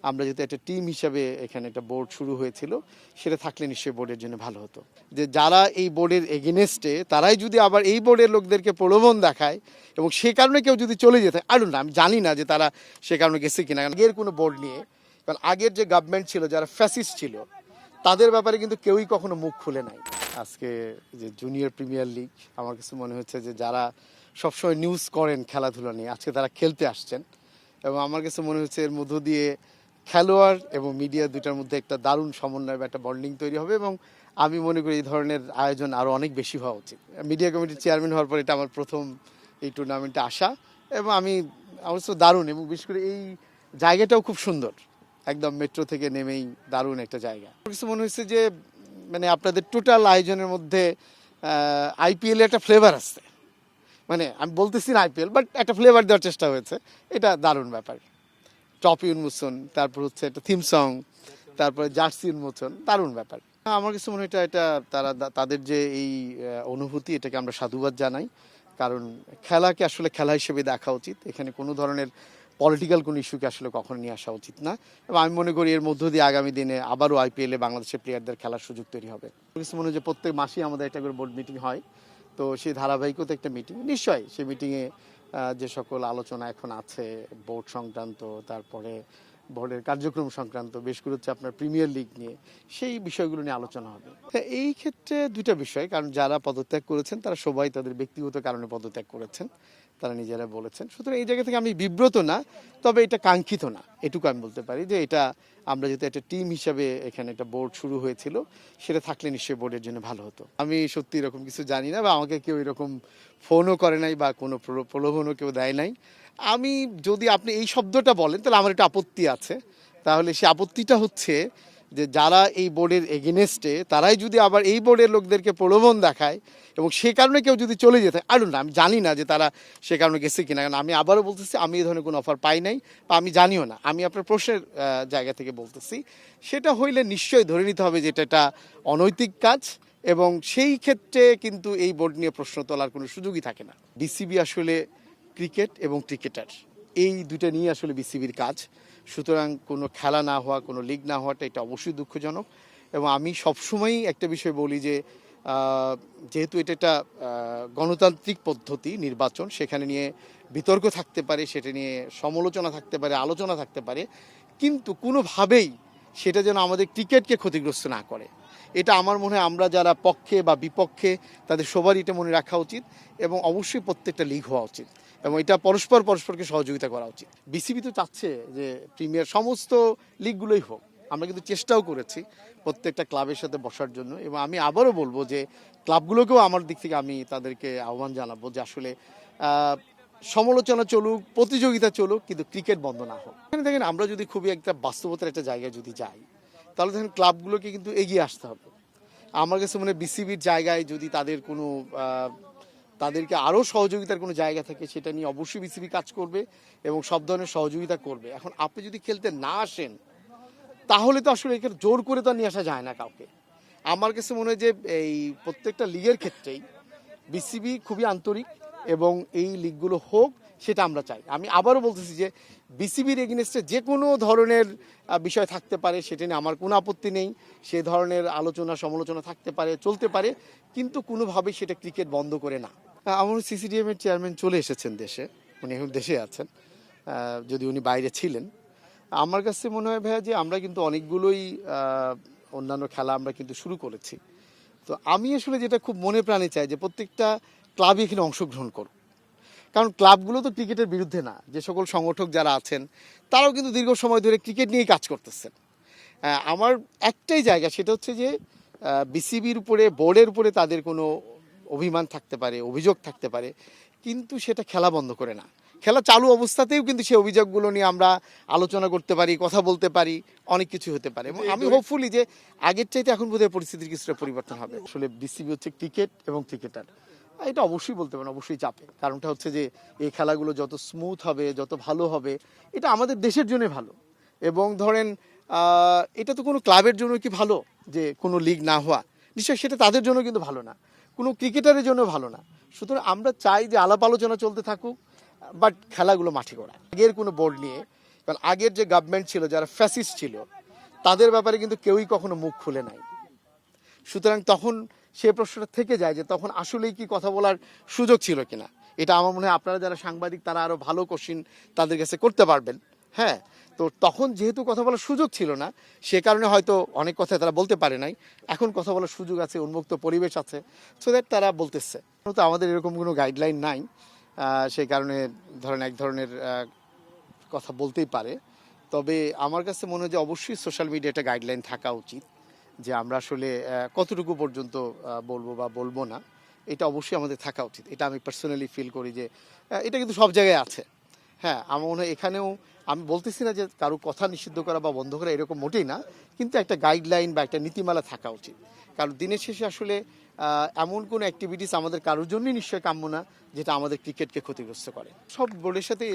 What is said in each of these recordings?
আমরা যেহেতু একটা টিম হিসাবে এখানে একটা বোর্ড শুরু হয়েছিল, সেটা থাকলে নিশ্চয়ই বোর্ডের জন্য ভালো হতো। যে যারা এই বোর্ডের এগেনেস্টে তারাই যদি আবার এই বোর্ডের লোকদেরকে প্রলোভন দেখায় এবং সে কারণে কেউ যদি চলে যেতে, আরও না, আমি জানি না যে তারা সে কারণে গেছে কিনা, আগের কোনো বোর্ড নিয়ে, কারণ আগের যে গভর্নমেন্ট ছিল যারা ফ্যাসিস্ট ছিল তাদের ব্যাপারে কিন্তু কেউই কখনো মুখ খুলে নাই। আজকে যে জুনিয়র প্রিমিয়ার লিগ, আমার কাছে মনে হচ্ছে যে যারা সবসময় নিউজ করেন খেলাধুলা নিয়ে, আজকে তারা খেলতে আসছেন এবং আমার কাছে মনে হচ্ছে এর মধ্য দিয়ে খেলোয়াড় এবং মিডিয়া দুটার মধ্যে একটা দারুণ সমন্বয় বা একটা বন্ডিং তৈরি হবে এবং আমি মনে করি এই ধরনের আয়োজন আরও অনেক বেশি হওয়া উচিত। মিডিয়া কমিটির চেয়ারম্যান হওয়ার পর এটা আমার প্রথম এই টুর্নামেন্টে আসা এবং আমি অবশ্য দারুণ, এবং বিশেষ করে এই জায়গাটাও খুব সুন্দর, একদম মেট্রো থেকে নেমেই দারুণ একটা জায়গা। আমার কাছে মনে হচ্ছে যে মানে আপনাদের টোটাল আয়োজনের মধ্যে আইপিএল একটা ফ্লেভার আসছে, মানে আমি বলতেছি না আইপিএল, বাট একটা ফ্লেভার দেওয়ার চেষ্টা হয়েছে, এটা দারুণ ব্যাপার। ট্রফি উন্মোচন, তারপর হচ্ছে একটা থিম সং, তারপরে জার্সি উন্মোচন, দারুণ ব্যাপার। আমার কাছে মনে হয় এটা তারা তাদের যে এই অনুভূতি, এটাকে আমরা সাধুবাদ জানাই, কারণ খেলাকে আসলে খেলা হিসেবে দেখা উচিত। এখানে কোনো ধরনের পলিটিক্যাল কোনো ইস্যুকে আসলে কখনো নিয়ে আসা উচিত না, এবং আমি মনে করি এর মধ্য দিয়ে আগামী দিনে আবারও আইপিএলে বাংলাদেশের প্লেয়ারদের খেলার সুযোগ তৈরি হবে। আমার কাছে মনে হয় যে প্রত্যেক মাসেই আমাদের একটা করে বোর্ড মিটিং হয়, তো সেই ধারাবাহিকতা একটা মিটিং, নিশ্চয়ই সেই মিটিংয়ে যে সকল আলোচনা এখন আছে বোর্ড সংক্রান্ত, তারপরে বোর্ডের কার্যক্রম সংক্রান্ত, বেশ করে হচ্ছে আপনার প্রিমিয়ার লিগ নিয়ে, সেই বিষয়গুলো নিয়ে আলোচনা হবে। এই ক্ষেত্রে দুইটা বিষয়, কারণ যারা পদত্যাগ করেছেন তারা সবাই তাদের ব্যক্তিগত কারণে পদত্যাগ করেছেন, তারা নিজেরা বলেছেন। সুতরাং এই জায়গা থেকে আমি বিব্রত না, তবে এটা কাঙ্ক্ষিত না, এটুকু আমি বলতে পারি যে এটা আমরা যেহেতু একটা টিম হিসাবে এখানে একটা বোর্ড শুরু হয়েছিল, সেটা থাকলে নিশ্চয়ই বোর্ডের জন্য ভালো হতো। আমি সত্যি এরকম কিছু জানি না, বা আমাকে কেউ এরকম ফোনও করে নাই বা কোনো প্রলোভনও কেউ দেয় নাই। আমি যদি আপনি এই শব্দটা বলেন তাহলে আমার একটা আপত্তি আছে, তাহলে সে আপত্তিটা হচ্ছে যে যারা এই বোর্ডের এগেনেস্টে তারাই যদি আবার এই বোর্ডের লোকদেরকে প্রলোভন দেখায় এবং সে কারণে কেউ যদি চলে যেতে, আরও না, আমি জানি না যে তারা সে কারণে গেছে কিনা, কারণ আমি আবারও বলতেছি আমি এই ধরনের কোনো অফার পাই নাই বা আমি জানিও না। আমি আপনার প্রশ্নের জায়গা থেকে বলতেছি, সেটা হইলে নিশ্চয়ই ধরে নিতে হবে যে এটা একটা অনৈতিক কাজ, এবং সেই ক্ষেত্রে কিন্তু এই বোর্ড নিয়ে প্রশ্ন তোলার কোনো সুযোগই থাকে না। বিসিবি আসলে ক্রিকেট এবং ক্রিকেটার, এই দুটো নিয়ে আসলে বিসিবির কাজ। সুতরাং কোনো খেলা না হওয়া, কোনো লিগ না হওয়াটা এটা অবশ্যই দুঃখজনক, এবং আমি সবসময়ই একটা বিষয় বলি যে যেহেতু এটা একটা গণতান্ত্রিক পদ্ধতি নির্বাচন, সেখানে নিয়ে বিতর্ক থাকতে পারে, সেটা নিয়ে সমালোচনা থাকতে পারে, আলোচনা থাকতে পারে, কিন্তু কোনোভাবেই সেটা যেন আমাদের ক্রিকেটকে ক্ষতিগ্রস্ত না করে। এটা আমার মনে হয় আমরা যারা পক্ষে বা বিপক্ষে তাদের সবারই এটা মনে রাখা উচিত, এবং অবশ্যই প্রত্যেকটা লিগ হওয়া উচিত, এবং এটা পরস্পরকে সহযোগিতা করা উচিত। বিসিবি তো চাচ্ছে যে প্রিমিয়ার সমস্ত লিগগুলোই হোক, আমরা কিন্তু চেষ্টাও করেছি প্রত্যেকটা ক্লাবের সাথে বসার জন্য, এবং আমি আবারও বলবো যে ক্লাবগুলোকেও আমার দিক থেকে আমি তাদেরকে আহ্বান জানাবো যে আসলে সমালোচনা চলুক, প্রতিযোগিতা চলুক, কিন্তু ক্রিকেট বন্ধ না হোক। এখানে দেখেন আমরা যদি খুবই একটা বাস্তবতার একটা জায়গায় যদি যাই, তাহলে দেখেন ক্লাবগুলোকে কিন্তু এগিয়ে আসতে হবে। আমার কাছে মনে হয় বিসিবির জায়গায় যদি তাদের কোনো তাদেরকে আরও সহযোগিতার কোনো জায়গা থাকে, সেটা নিয়ে অবশ্যই বিসিবি কাজ করবে এবং সব ধরনের সহযোগিতা করবে। এখন আপনি যদি খেলতে না আসেন, তাহলে তো আসলে এখানে জোর করে তো নিয়ে আসা যায় না কাউকে। আমার কাছে মনে হয় যে এই প্রত্যেকটা লিগের ক্ষেত্রেই বিসিবি খুবই আন্তরিক, এবং এই লিগগুলো হোক সেটা আমরা চাই। আমি আবারও বলতেছি যে বিসিবির এগেইনস্টে যে কোনো ধরনের বিষয় থাকতে পারে, সেটা নিয়ে আমার কোনো আপত্তি নেই। সে ধরনের আলোচনা সমালোচনা থাকতে পারে, চলতে পারে, কিন্তু কোনোভাবেই সেটা ক্রিকেট বন্ধ করে না। আমার সিসিডিএম এর চেয়ারম্যান চলে এসেছেন দেশে, উনি এখন দেশে আছেন, যদি উনি বাইরে ছিলেন। আমার কাছে মনে হয় ভাইয়া যে আমরা কিন্তু অনেকগুলোই অন্যান্য খেলা আমরা কিন্তু শুরু করেছি। তো আমি আসলে যেটা খুব মনে প্রাণে চাই যে প্রত্যেকটা ক্লাবই এখানে অংশগ্রহণ করুক, কারণ ক্লাবগুলো তো ক্রিকেটের বিরুদ্ধে না। যে সকল সংগঠক যারা আছেন তারাও কিন্তু দীর্ঘ সময় ধরে ক্রিকেট নিয়েই কাজ করতেছেন। আমার একটাই জায়গা, সেটা হচ্ছে যে বিসিবির উপরে, বোর্ডের উপরে তাদের কোনো অভিমান থাকতে পারে, অভিযোগ থাকতে পারে, কিন্তু সেটা খেলা বন্ধ করে না। খেলা চালু অবস্থাতেও কিন্তু সেই অভিযোগগুলো নিয়ে আমরা আলোচনা করতে পারি, কথা বলতে পারি, অনেক কিছু হতে পারে, এবং আমি হোপফুলি যে আগের চাইতে এখন বোধহয় পরিস্থিতির কিছুটা পরিবর্তন হবে। আসলে বিসিবি হচ্ছে ক্রিকেট এবং ক্রিকেটার, এটা অবশ্যই বলতে পারেন, অবশ্যই চাপে। কারণটা হচ্ছে যে এই খেলাগুলো যত স্মুথ হবে, যত ভালো হবে, এটা আমাদের দেশের জন্য ভালো। এবং ধরেন এটা তো কোনো ক্লাবের জন্য কি ভালো যে কোনো লিগ না হওয়া, নিশ্চয়ই সেটা তাদের জন্য কিন্তু ভালো না, কোনো ক্রিকেটারের জন্য ভালো না। সুতরাং আমরা চাই যে আলাপ আলোচনা চলতে থাকুক, বাট খেলাগুলো মাঠে করা। আগের কোনো বোর্ড নিয়ে, কারণ আগের যে গভর্নমেন্ট ছিল, যারা ফ্যাসিস্ট ছিল, তাদের ব্যাপারে কিন্তু কেউই কখনো মুখ খুলে নাই। সুতরাং তখন সে প্রশ্নটা থেকে যায় যে তখন আসলেই কি কথা বলার সুযোগ ছিল কিনা। এটা আমার মনে হয় আপনারা যারা সাংবাদিক তারা আরো ভালো কোশ্চিন তাদের কাছে করতে পারবেন। হ্যাঁ, তো তখন যেহেতু কথা বলার সুযোগ ছিল না, সে কারণে হয়তো অনেক কথা তারা বলতে পারে নাই। এখন কথা বলার সুযোগ আছে, উন্মুক্ত পরিবেশ আছে, সো দ্যাট তারা বলতেছে। তো আমাদের এরকম কোনো গাইডলাইন নাই, সেই কারণে ধরেন এক ধরনের কথা বলতেই পারে। তবে আমার কাছে মনে হয় যে অবশ্যই সোশ্যাল মিডিয়া একটা গাইডলাইন থাকা উচিত, যে আমরা আসলে কতটুকু পর্যন্ত বলবো বা বলবো না, এটা অবশ্যই আমাদের থাকা উচিত। এটা আমি পার্সোনালি ফিল করি যে এটা কিন্তু সব জায়গায় আছে। হ্যাঁ, আমার মনে হয় এখানেও আমি বলতেছি না যে কারো কথা নিষিদ্ধ করা বা বন্ধ করা এরকম মোটেই না, কিন্তু একটা গাইডলাইন বা একটা নীতিমালা থাকা উচিত। কারণ দিনের শেষে আসলে এমন কোনো অ্যাক্টিভিটিস আমাদের কারোর জন্যই নিশ্চয় কাম্য না যেটা আমাদের ক্রিকেটকে ক্ষতিগ্রস্ত করে। সব বোর্ডের সাথে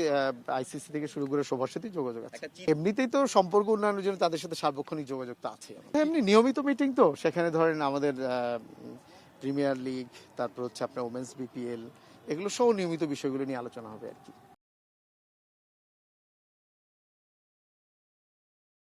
আইসিসি থেকে শুরু করে সবার সাথেই যোগাযোগ আছে। এমনিতেই তো সম্পর্ক উন্নয়নের জন্য তাদের সাথে সার্বক্ষণিক যোগাযোগ তো আছে। এমনি নিয়মিত মিটিং, তো সেখানে ধরেন আমাদের প্রিমিয়ার লিগ, তারপর হচ্ছে আপনার ওমেন্স বিপিএল, এগুলো সহ নিয়মিত বিষয়গুলো নিয়ে আলোচনা হবে আর কি।